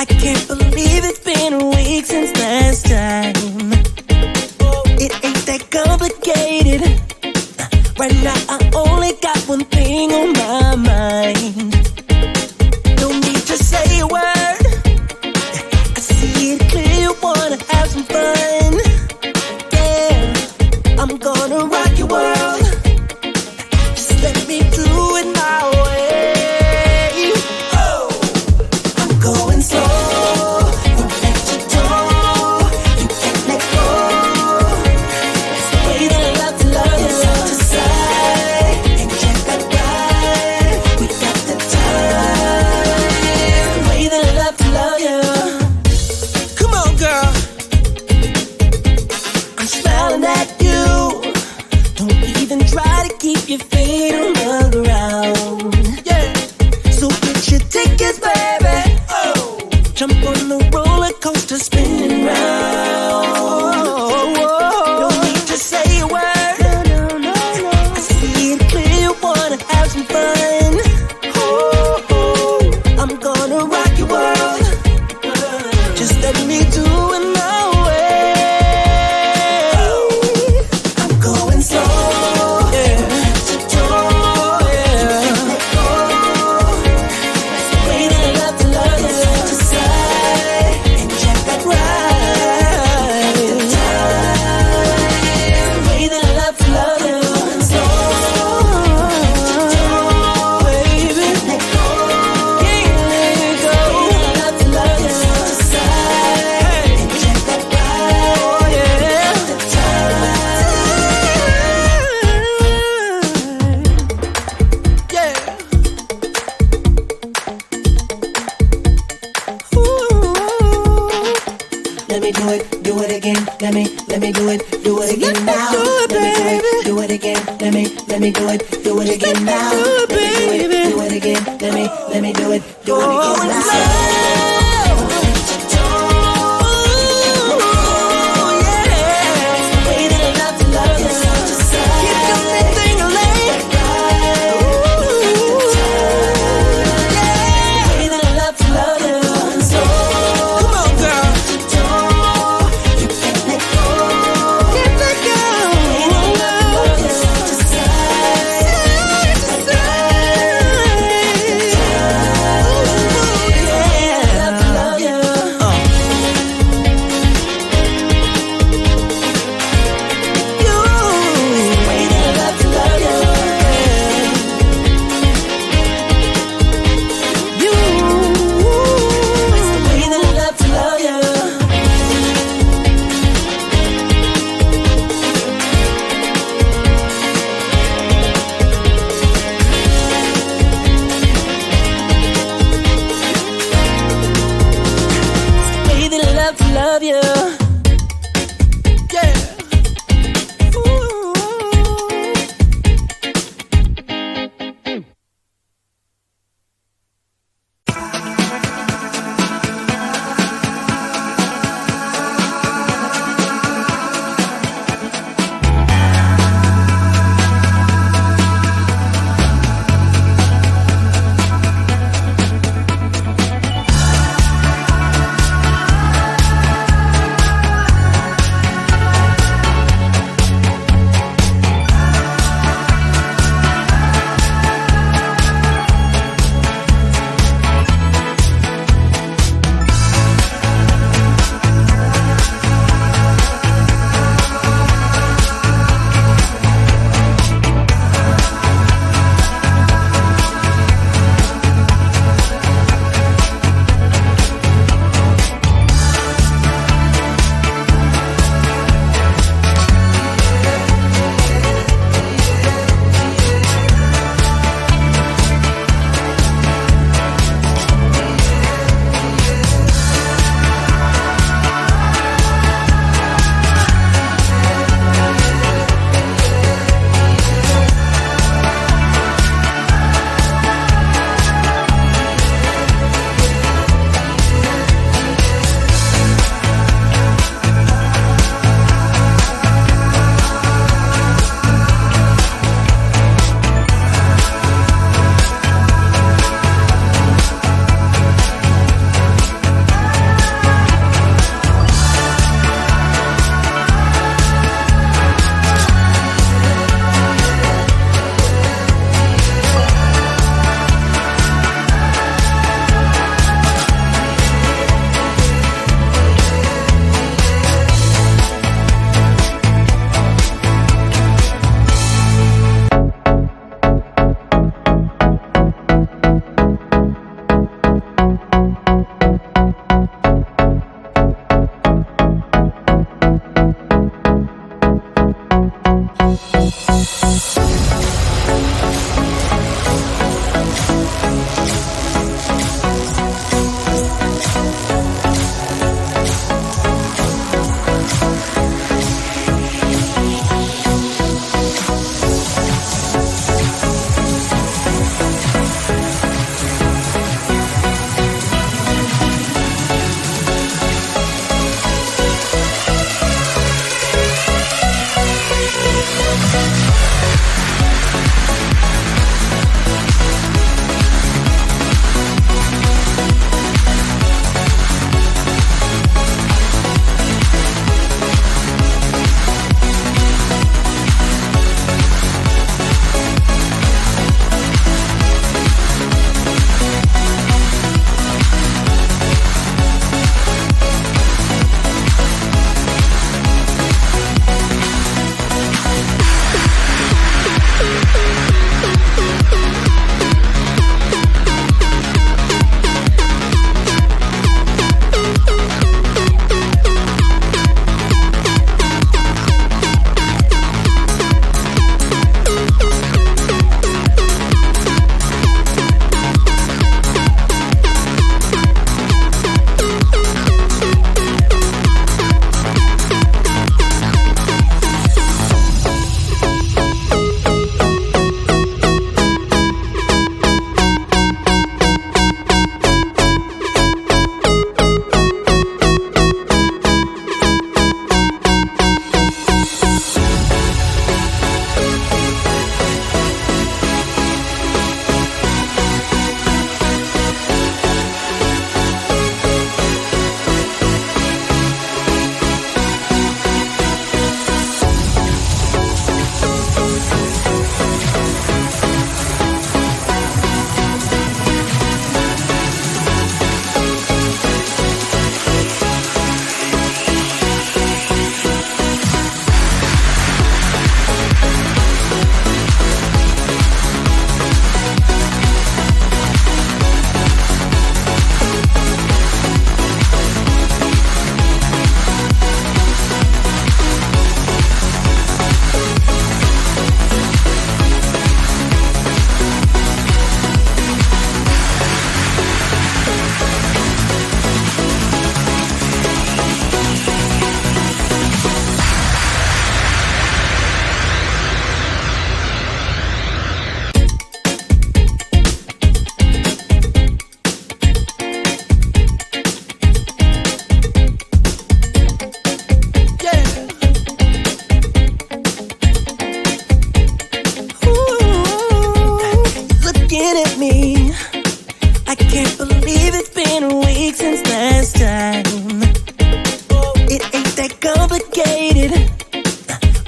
I can't believe it's been a week since last time. It ain't that complicated. Right now I only got one thing on my mind. No need to say a word. I see it clear, you wanna have some fun. Yeah, I'm gonna rock your world. Just let me do it my way. Oh, I'm going slow. You let your toe, you can't let go. It's the way that I love to love you. Side to side, and check that ride. We got the time. It's the way that I love to love you. Come on, girl. I'm smiling at you. Don't even try to keep your feet on the ground. Yeah. So get your tickets, baby. Oh. Jump on the roller coaster spinning round. No need to say a word. I see it clear, you wanna have some fun. Ooh, I'm gonna rock your world. Just let me do it my way. I'm going slow. Yeah. Let me do it again. Let me do it again now. Do it again. Let me do it again now. Do it again. Let me do it again now. Love you. Yeah.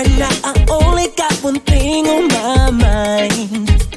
Right now I only got one thing on my mind.